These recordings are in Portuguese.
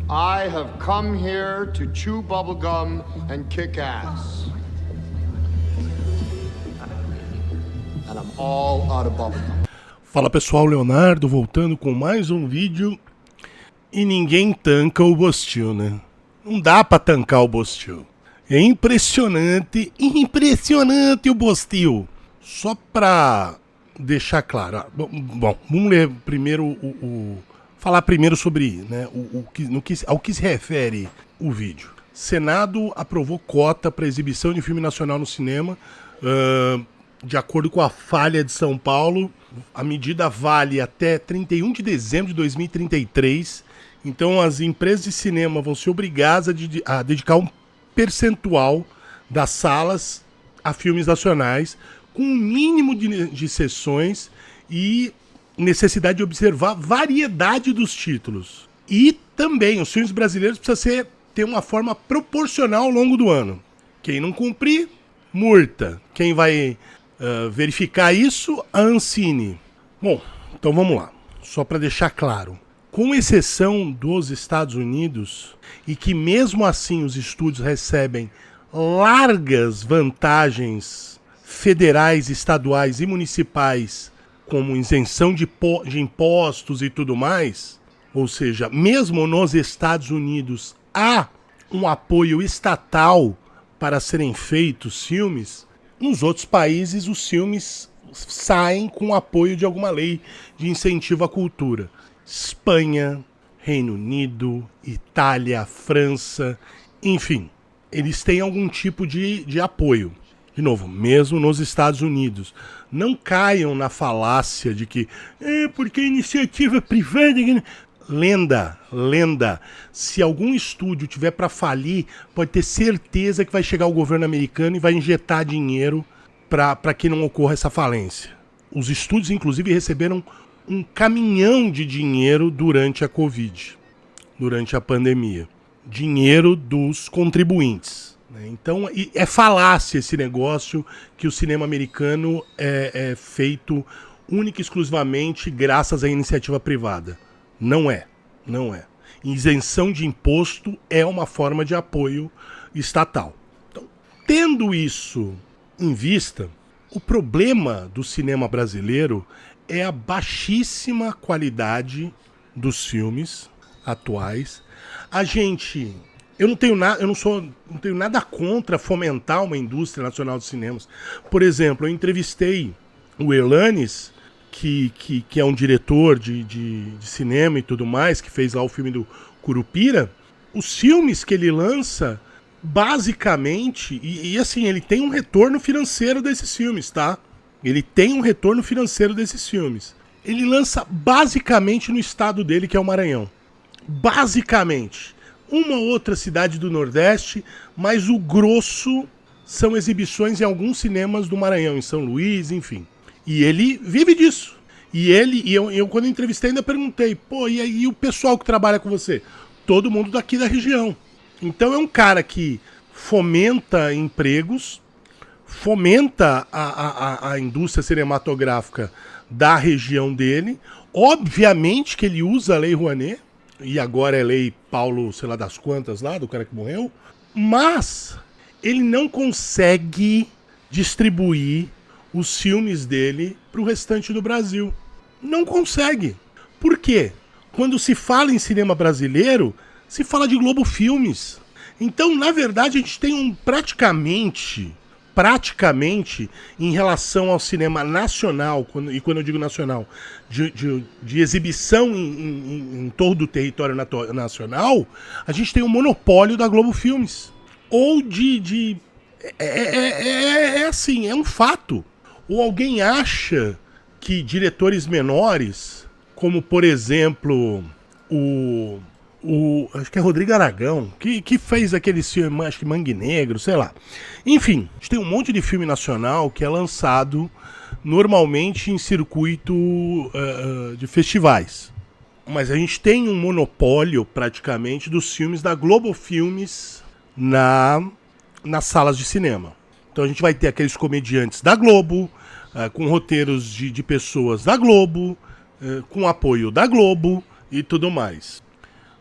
I have come here to chew bubblegum and kick ass. And I'm all out of bubblegum. Fala pessoal, Leonardo voltando com mais um vídeo. E ninguém tanca o Bostil, né? Não dá pra tancar o Bostil. É impressionante o Bostil. Só pra deixar claro. Bom, vamos ler primeiro falar primeiro sobre, né, ao que se refere o vídeo. Senado aprovou cota para exibição de filme nacional no cinema. De acordo com a Folha de São Paulo, a medida vale até 31 de dezembro de 2033. Então as empresas de cinema vão ser obrigadas a dedicar um percentual das salas a filmes nacionais, com um mínimo de sessões e necessidade de observar a variedade dos títulos. E também os filmes brasileiros precisam ter uma forma proporcional ao longo do ano. Quem não cumprir, multa. Quem vai verificar isso, a Ancine. Bom, então vamos lá. Só para deixar claro. Com exceção dos Estados Unidos, e que mesmo assim os estúdios recebem largas vantagens federais, estaduais e municipais, como isenção de impostos e tudo mais, ou seja, mesmo nos Estados Unidos há um apoio estatal para serem feitos filmes, nos outros países os filmes saem com o apoio de alguma lei de incentivo à cultura. Espanha, Reino Unido, Itália, França, enfim, eles têm algum tipo de apoio. De novo, mesmo nos Estados Unidos. Não caiam na falácia de que porque a iniciativa privada... Lenda. Se algum estúdio tiver para falir, pode ter certeza que vai chegar o governo americano e vai injetar dinheiro para que não ocorra essa falência. Os estúdios, inclusive, receberam um caminhão de dinheiro durante a Covid, durante a pandemia. Dinheiro dos contribuintes. Então, é falácia esse negócio que o cinema americano é feito única e exclusivamente graças à iniciativa privada. Não é. Isenção de imposto é uma forma de apoio estatal. Então, tendo isso em vista, o problema do cinema brasileiro é a baixíssima qualidade dos filmes atuais. Eu não tenho nada contra fomentar uma indústria nacional de cinemas. Por exemplo, eu entrevistei o Erlanes, que é um diretor de cinema e tudo mais, que fez lá o filme do Curupira. Os filmes que ele lança, basicamente, e assim, ele tem um retorno financeiro desses filmes, tá? Ele tem um retorno financeiro desses filmes. Ele lança basicamente no estado dele, que é o Maranhão. Basicamente. Uma outra cidade do Nordeste, mas o grosso são exibições em alguns cinemas do Maranhão, em São Luís, enfim. E ele vive disso. E eu quando entrevistei ainda perguntei, e aí o pessoal que trabalha com você? Todo mundo daqui da região. Então é um cara que fomenta empregos, fomenta a indústria cinematográfica da região dele. Obviamente que ele usa a Lei Rouanet, e agora é Lei Paulo, sei lá das quantas lá, do cara que morreu, mas ele não consegue distribuir os filmes dele para o restante do Brasil. Não consegue. Por quê? Quando se fala em cinema brasileiro, se fala de Globo Filmes. Então, na verdade, a gente tem praticamente, em relação ao cinema nacional, e quando eu digo nacional, de exibição em todo o território nacional, a gente tem um monopólio da Globo Filmes. Ou assim, é um fato. Ou alguém acha que diretores menores, como por exemplo acho que é Rodrigo Aragão, que fez aquele filme, acho que Mangue Negro, sei lá. Enfim, a gente tem um monte de filme nacional que é lançado normalmente em circuito de festivais. Mas a gente tem um monopólio, praticamente, dos filmes da Globo Filmes nas salas de cinema. Então a gente vai ter aqueles comediantes da Globo, com roteiros de pessoas da Globo, com apoio da Globo e tudo mais.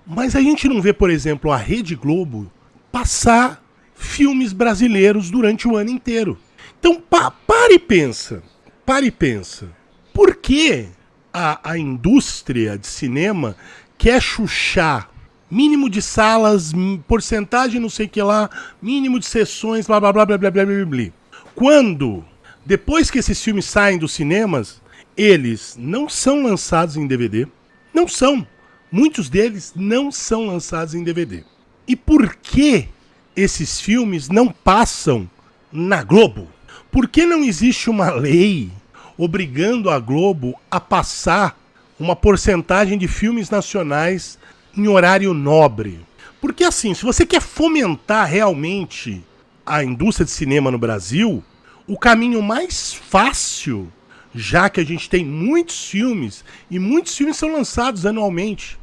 Mas a gente não vê, por exemplo, a Rede Globo passar filmes brasileiros durante o ano inteiro. Então, para e pensa. Para e pensa. Por que a indústria de cinema quer chuchar mínimo de salas, porcentagem não sei o que lá, mínimo de sessões, blá blá blá blá blá blá blá blá. Quando, depois que esses filmes saem dos cinemas, eles não são lançados em DVD. Não são. Muitos deles não são lançados em DVD. E por que esses filmes não passam na Globo? Por que não existe uma lei obrigando a Globo a passar uma porcentagem de filmes nacionais em horário nobre? Porque assim, se você quer fomentar realmente a indústria de cinema no Brasil, o caminho mais fácil, já que a gente tem muitos filmes, e muitos filmes são lançados anualmente,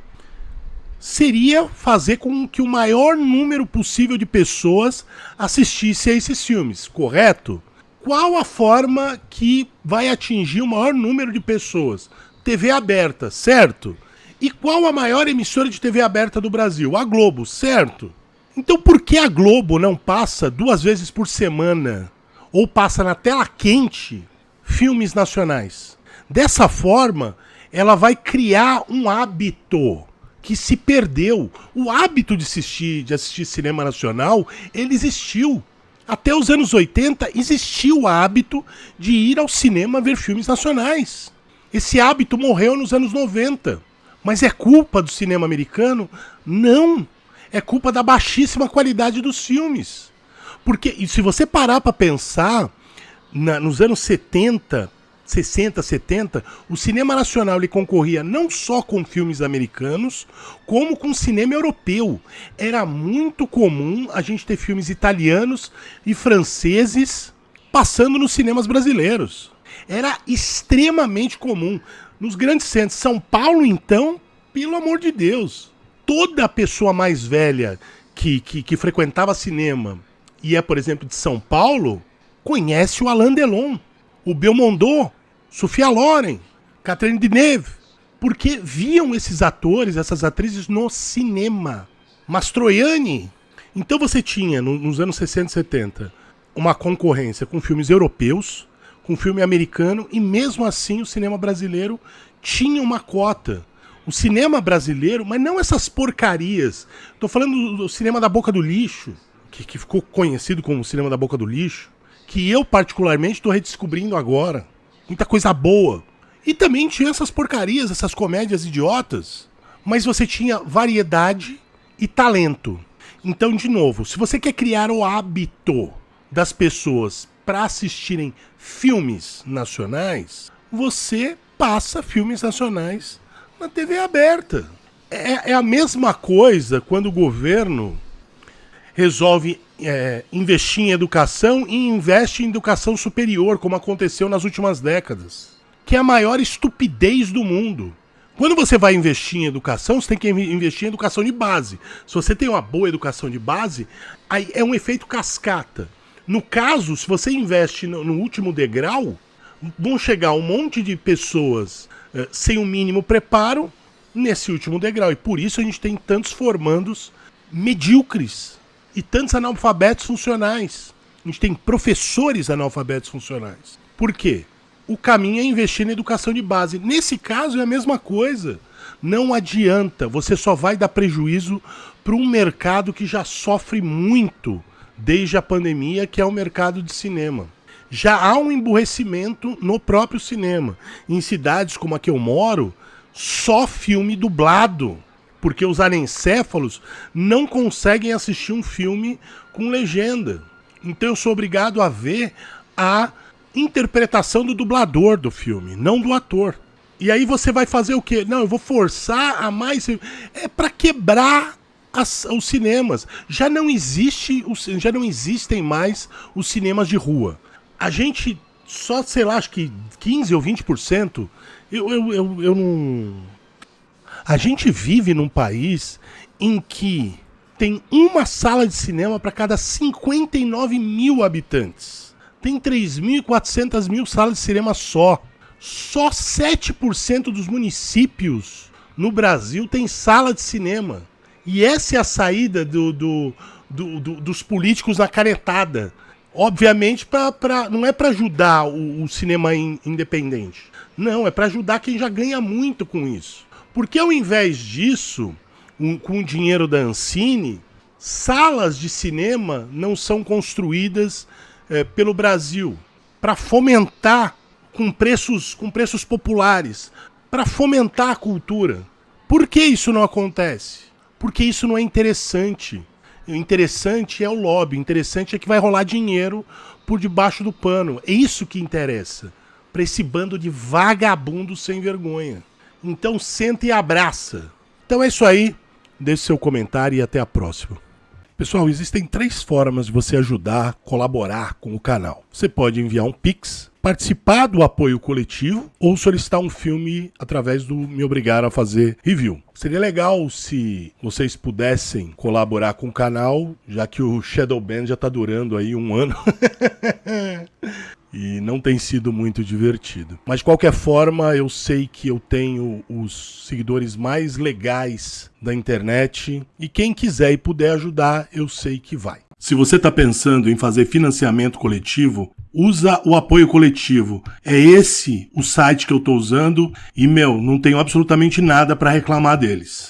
seria fazer com que o maior número possível de pessoas assistisse a esses filmes, correto? Qual a forma que vai atingir o maior número de pessoas? TV aberta, certo? E qual a maior emissora de TV aberta do Brasil? A Globo, certo? Então por que a Globo não passa 2 vezes por semana, ou passa na tela quente, filmes nacionais? Dessa forma, ela vai criar um hábito que se perdeu. O hábito de assistir cinema nacional, ele existiu. Até os anos 80 existia o hábito de ir ao cinema ver filmes nacionais. Esse hábito morreu nos anos 90. Mas é culpa do cinema americano? Não. É culpa da baixíssima qualidade dos filmes. Porque, e se você parar para pensar, nos anos 70, 60, 70, o cinema nacional ele concorria não só com filmes americanos, como com cinema europeu. Era muito comum a gente ter filmes italianos e franceses passando nos cinemas brasileiros. Era extremamente comum. Nos grandes centros, São Paulo, então, pelo amor de Deus, toda pessoa mais velha que frequentava cinema e é, por exemplo, de São Paulo, conhece o Alain Delon, o Belmondo, Sophia Loren, Catherine Deneuve, porque viam esses atores, essas atrizes no cinema. Mastroianni. Então você tinha, nos anos 60 e 70, uma concorrência com filmes europeus, com filme americano, e mesmo assim o cinema brasileiro tinha uma cota. O cinema brasileiro, mas não essas porcarias. Tô falando do cinema da boca do lixo, que ficou conhecido como o cinema da boca do lixo, que eu particularmente estou redescobrindo agora. Muita coisa boa. E também tinha essas porcarias, essas comédias idiotas. Mas você tinha variedade e talento. Então, de novo, se você quer criar o hábito das pessoas para assistirem filmes nacionais, você passa filmes nacionais na TV aberta. É a mesma coisa quando o governo resolve investir em educação e investe em educação superior, como aconteceu nas últimas décadas, que é a maior estupidez do mundo. Quando você vai investir em educação, você tem que investir em educação de base. Se você tem uma boa educação de base, aí é um efeito cascata. No caso, se você investe no último degrau, vão chegar um monte de pessoas sem o mínimo preparo nesse último degrau. E por isso a gente tem tantos formandos medíocres e tantos analfabetos funcionais. A gente tem professores analfabetos funcionais. Por quê? O caminho é investir na educação de base. Nesse caso é a mesma coisa. Não adianta, você só vai dar prejuízo para um mercado que já sofre muito desde a pandemia, que é o mercado de cinema. Já há um emburrecimento no próprio cinema. Em cidades como a que eu moro, só filme dublado, porque os anencéfalos não conseguem assistir um filme com legenda. Então eu sou obrigado a ver a interpretação do dublador do filme, não do ator. E aí você vai fazer o quê? Não, eu vou forçar a mais... É para quebrar os cinemas. Já não existem mais os cinemas de rua. A gente só, sei lá, acho que 15 ou 20%, eu não... A gente vive num país em que tem uma sala de cinema para cada 59 mil habitantes. Tem 3.400 mil salas de cinema só. Só 7% dos municípios no Brasil tem sala de cinema. E essa é a saída dos políticos na canetada. Obviamente, não é para ajudar o cinema independente. Não, é para ajudar quem já ganha muito com isso. Porque ao invés disso, com o dinheiro da Ancine, salas de cinema não são construídas pelo Brasil para fomentar com preços populares, para fomentar a cultura. Por que isso não acontece? Porque isso não é interessante. O interessante é o lobby, o interessante é que vai rolar dinheiro por debaixo do pano. É isso que interessa para esse bando de vagabundos sem vergonha. Então senta e abraça. Então é isso aí. Deixe seu comentário e até a próxima. Pessoal, existem 3 formas de você ajudar, colaborar com o canal. Você pode enviar um Pix, participar do apoio coletivo ou solicitar um filme através do Me Obrigar a Fazer Review. Seria legal se vocês pudessem colaborar com o canal, já que o Shadowban já está durando aí 1 ano. E não tem sido muito divertido. Mas de qualquer forma, eu sei que eu tenho os seguidores mais legais da internet. E quem quiser e puder ajudar, eu sei que vai. Se você está pensando em fazer financiamento coletivo, usa o apoio coletivo. É esse o site que eu estou usando e, não tenho absolutamente nada para reclamar deles.